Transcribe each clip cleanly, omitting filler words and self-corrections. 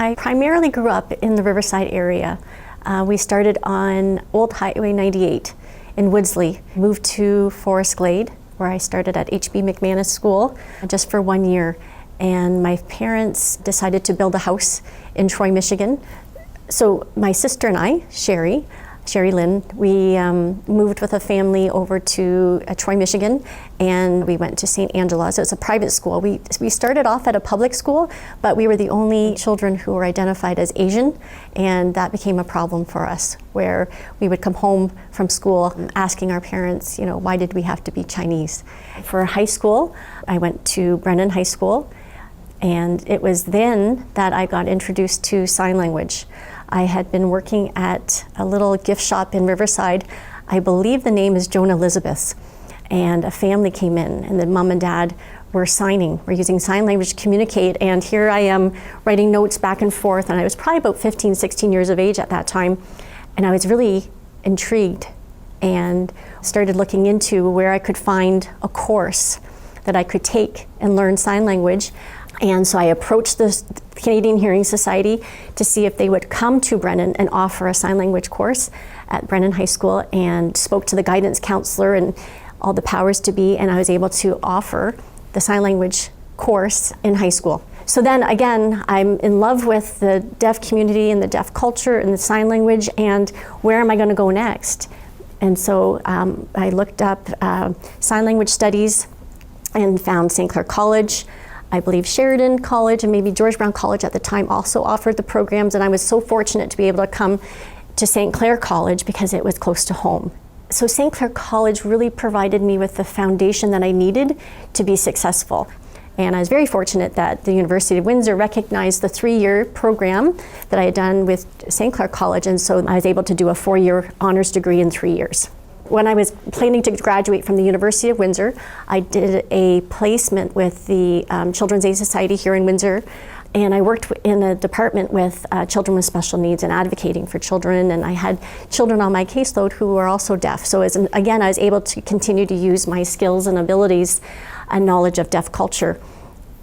I primarily grew up in the Riverside area. We started on Old Highway 98 in Woodsley, moved to Forest Glade, where I started at H.B. McManus School just for 1 year. And my parents decided to build a house in Troy, Michigan. So my sister and I, Sherry Lynn, we moved with a family over to Troy, Michigan, and we went to St. Angela's. It was a private school. We started off at a public school, but we were the only children who were identified as Asian, and that became a problem for us, where we would come home from school asking our parents, why did we have to be Chinese? For high school, I went to Brennan High School, and it was then that I got introduced to sign language. I had been working at a little gift shop in Riverside. I believe the name is Joan Elizabeth's. And a family came in, and the mom and dad were using sign language to communicate. And here I am writing notes back and forth. And I was probably about 15, 16 years of age at that time. And I was really intrigued and started looking into where I could find a course that I could take and learn sign language. And so I approached the Canadian Hearing Society to see if they would come to Brennan and offer a sign language course at Brennan High School, and spoke to the guidance counselor and all the powers to be, and I was able to offer the sign language course in high school. So then again, I'm in love with the deaf community and the deaf culture and the sign language, and where am I going to go next? And so I looked up sign language studies and found St. Clair College. I believe Sheridan College and maybe George Brown College at the time also offered the programs, and I was so fortunate to be able to come to St. Clair College because it was close to home. So St. Clair College really provided me with the foundation that I needed to be successful. And I was very fortunate that the University of Windsor recognized the 3-year program that I had done with St. Clair College, and so I was able to do a 4-year honors degree in 3 years. When I was planning to graduate from the University of Windsor, I did a placement with the Children's Aid Society here in Windsor, and I worked in a department with children with special needs and advocating for children, and I had children on my caseload who were also deaf. So again, I was able to continue to use my skills and abilities and knowledge of deaf culture.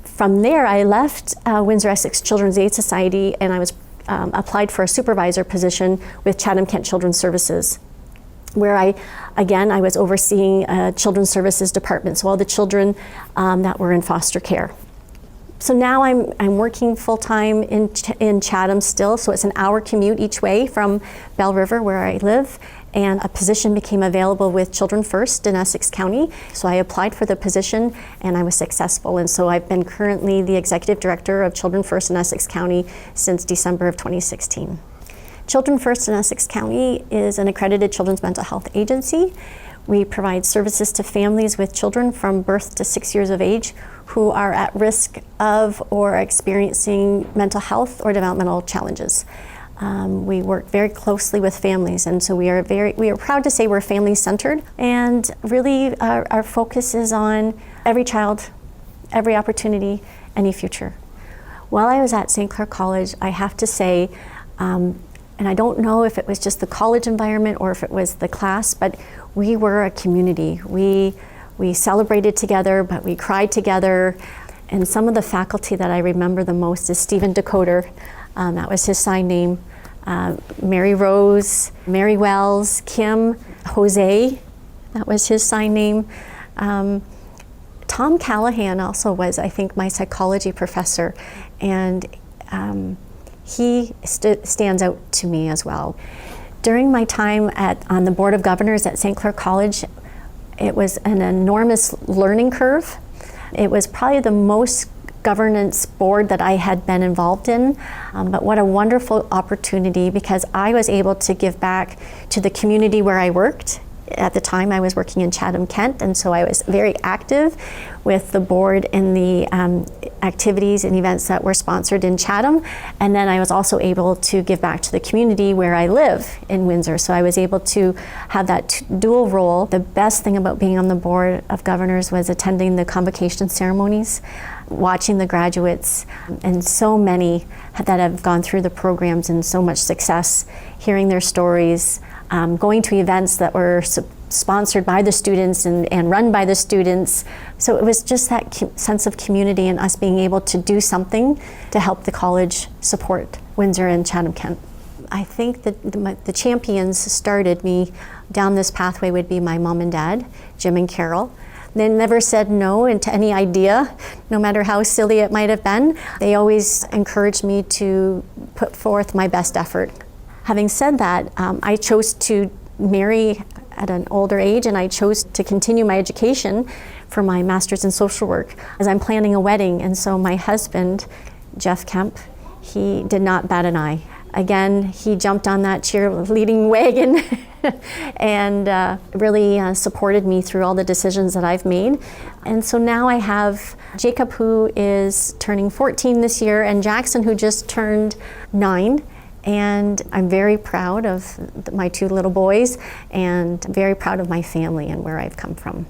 From there, I left Windsor Essex Children's Aid Society, and I was applied for a supervisor position with Chatham-Kent Children's Services, where I was overseeing children's services department, so all the children that were in foster care. So now I'm working full-time in Chatham still, so it's an hour commute each way from Bell River, where I live, and a position became available with Children First in Essex County. So I applied for the position, and I was successful, and so I've been currently the executive director of Children First in Essex County since December of 2016. Children First in Essex County is an accredited children's mental health agency. We provide services to families with children from birth to 6 years of age who are at risk of or experiencing mental health or developmental challenges. We work very closely with families, and so we are proud to say we're family-centered, and really our focus is on every child, every opportunity, any future. While I was at St. Clair College, I have to say, and I don't know if it was just the college environment or if it was the class, but we were a community. We celebrated together, but we cried together. And some of the faculty that I remember the most is Stephen Decoder. That was his sign name. Mary Rose, Mary Wells, Kim, Jose, that was his sign name. Tom Callahan also was, I think, my psychology professor. And he stands out to me as well. During my time on the Board of Governors at St. Clair College, it was an enormous learning curve. It was probably the most governance board that I had been involved in, but what a wonderful opportunity, because I was able to give back to the community where I worked. At the time I was working in Chatham-Kent, and so I was very active with the board in the activities and events that were sponsored in Chatham, and then I was also able to give back to the community where I live in Windsor, so I was able to have that dual role. The best thing about being on the Board of Governors was attending the convocation ceremonies, watching the graduates, and so many that have gone through the programs and so much success, hearing their stories, going to events that were sponsored by the students and run by the students. So it was just that sense of community and us being able to do something to help the college support Windsor and Chatham-Kent. I think that the champions started me down this pathway would be my mom and dad, Jim and Carol. They never said no into any idea, no matter how silly it might have been. They always encouraged me to put forth my best effort. Having said that, I chose to marry at an older age, and I chose to continue my education for my master's in social work as I'm planning a wedding. And so my husband, Jeff Kempe, he did not bat an eye. Again, he jumped on that cheerleading wagon and really supported me through all the decisions that I've made. And so now I have Jacob, who is turning 14 this year, and Jackson, who just turned 9. And I'm very proud of my 2 little boys, and very proud of my family and where I've come from.